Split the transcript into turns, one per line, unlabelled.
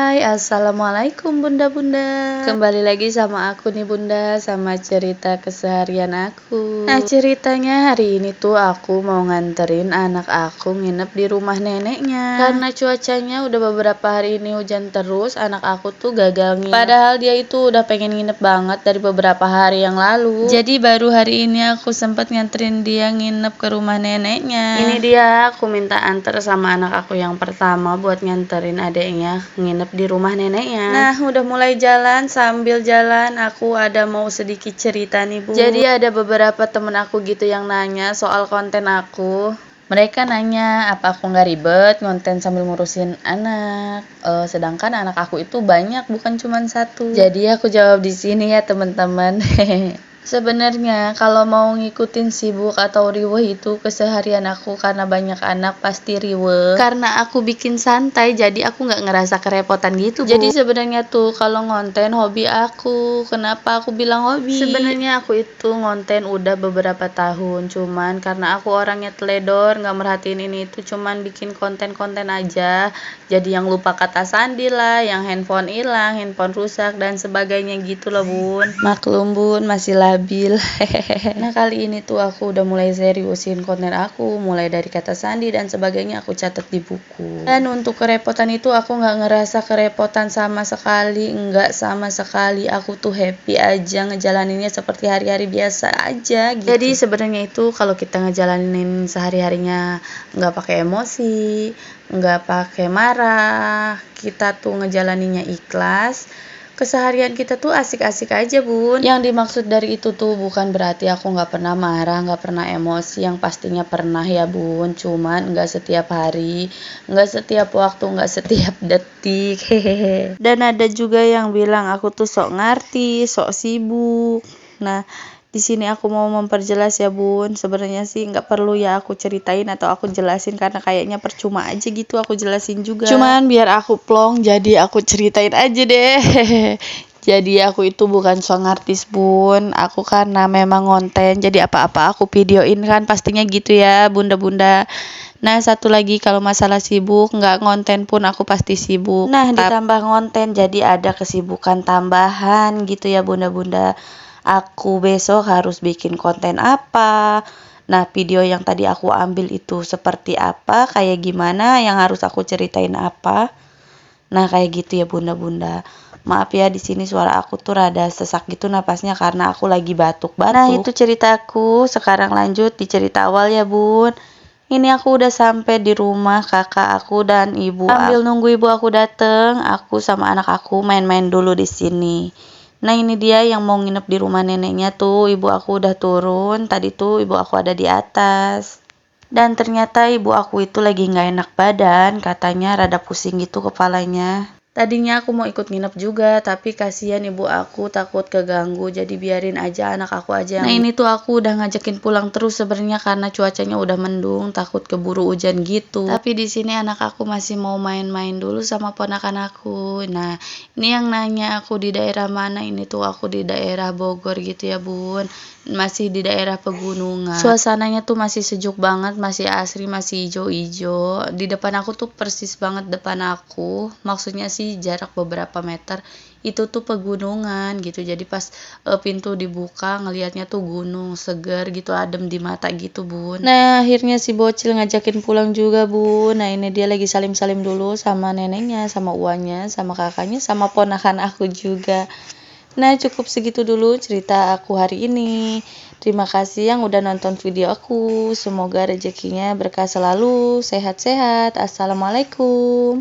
Hai, assalamualaikum bunda-bunda. Kembali lagi sama aku nih bunda, sama cerita keseharian aku. Nah ceritanya hari ini tuh aku mau nganterin anak aku nginep di rumah neneknya. Karena cuacanya udah beberapa hari ini hujan terus, anak aku tuh gagal nginep. Padahal dia itu udah pengen nginep banget dari beberapa hari yang lalu. Jadi baru hari ini aku sempat nganterin dia nginep ke rumah neneknya. Ini dia aku minta antar sama anak aku yang pertama buat nganterin adeknya nginep di rumah neneknya. Nah udah mulai jalan, sambil jalan aku ada mau sedikit cerita nih bu. Jadi ada beberapa temen aku gitu yang nanya soal konten aku. Mereka nanya apa aku nggak ribet konten sambil ngurusin anak. Sedangkan anak aku itu banyak, bukan cuma satu. Jadi aku jawab di sini ya teman-teman. Sebenarnya kalau mau ngikutin sibuk atau riweh itu keseharian aku, karena banyak anak pasti riweh. Karena aku bikin santai jadi aku nggak ngerasa kerepotan gitu bu. Jadi sebenarnya tuh kalau ngonten hobi aku. Kenapa aku bilang hobi? Sebenarnya aku itu ngonten udah beberapa tahun, cuman karena aku orangnya teledor, nggak merhatiin ini itu, cuman bikin konten-konten aja. Jadi yang lupa kata sandi lah, yang handphone hilang, handphone rusak dan sebagainya gitu loh bun. Maklum bun, masih labil. Nah kali ini tuh aku udah mulai seriusin konten aku, mulai dari kata sandi dan sebagainya aku catat di buku. Dan untuk kerepotan itu aku nggak ngerasa kerepotan sama sekali, nggak sama sekali. Aku tuh happy aja ngejalaninnya seperti hari-hari biasa aja gitu. Jadi sebenarnya itu kalau kita ngejalanin sehari-harinya nggak pakai emosi, nggak pakai marah, kita tuh ngejalaninnya ikhlas, keseharian kita tuh asik-asik aja bun. Yang dimaksud dari itu tuh bukan berarti aku nggak pernah marah, nggak pernah emosi, yang pastinya pernah ya bun, cuman nggak setiap hari, nggak setiap waktu, nggak setiap detik. Hehehe. Dan ada juga yang bilang aku tuh sok ngerti, sok sibuk. Nah di sini aku mau memperjelas ya bun, sebenarnya sih nggak perlu ya aku ceritain atau aku jelasin, karena kayaknya percuma aja gitu aku jelasin juga. Cuman biar aku plong jadi aku ceritain aja deh. Jadi aku itu bukan sok artis bun, aku karena memang konten, jadi apa-apa aku videoin kan pastinya gitu ya bunda-bunda. Nah satu lagi kalau masalah sibuk, nggak ngonten pun aku pasti sibuk. Nah ditambah ngonten jadi ada kesibukan tambahan gitu ya bunda-bunda. Aku besok harus bikin konten apa. Nah video yang tadi aku ambil itu seperti apa, kayak gimana, yang harus aku ceritain apa. Nah kayak gitu ya bunda-bunda. Maaf ya di sini suara aku tuh rada sesak gitu napasnya karena aku lagi batuk-batuk. Nah itu ceritaku. Sekarang lanjut di cerita awal ya bun. Ini aku udah sampai di rumah kakak aku dan ibu. Sambil nunggu ibu aku dateng, aku sama anak aku main-main dulu di sini. Nah ini dia yang mau nginep di rumah neneknya tuh, ibu aku udah turun, tadi tuh ibu aku ada di atas. Dan ternyata ibu aku itu lagi nggak enak badan, katanya rada pusing gitu kepalanya. Tadinya aku mau ikut nginep juga, tapi kasihan ibu aku takut keganggu, jadi biarin aja anak aku aja yang. Nah ini tuh aku udah ngajakin pulang terus sebenarnya karena cuacanya udah mendung, takut keburu hujan gitu. Tapi di sini anak aku masih mau main-main dulu sama ponakan aku. Nah ini yang nanya aku di daerah mana, ini tuh aku di daerah Bogor gitu ya bun. Masih di daerah pegunungan. Suasananya tuh masih sejuk banget, masih asri, masih hijau-hijau. Di depan aku tuh persis banget depan aku, maksudnya sih jarak beberapa meter itu tuh pegunungan gitu. Jadi pas pintu dibuka ngelihatnya tuh gunung seger gitu, adem di mata gitu bun. Nah akhirnya si bocil ngajakin pulang juga bun. Nah ini dia lagi salim-salim dulu sama neneknya, sama uangnya, sama kakaknya, sama ponakan aku juga. Nah cukup segitu dulu cerita aku hari ini. Terima kasih yang udah nonton video aku. Semoga rezekinya berkah selalu, sehat-sehat. Assalamualaikum.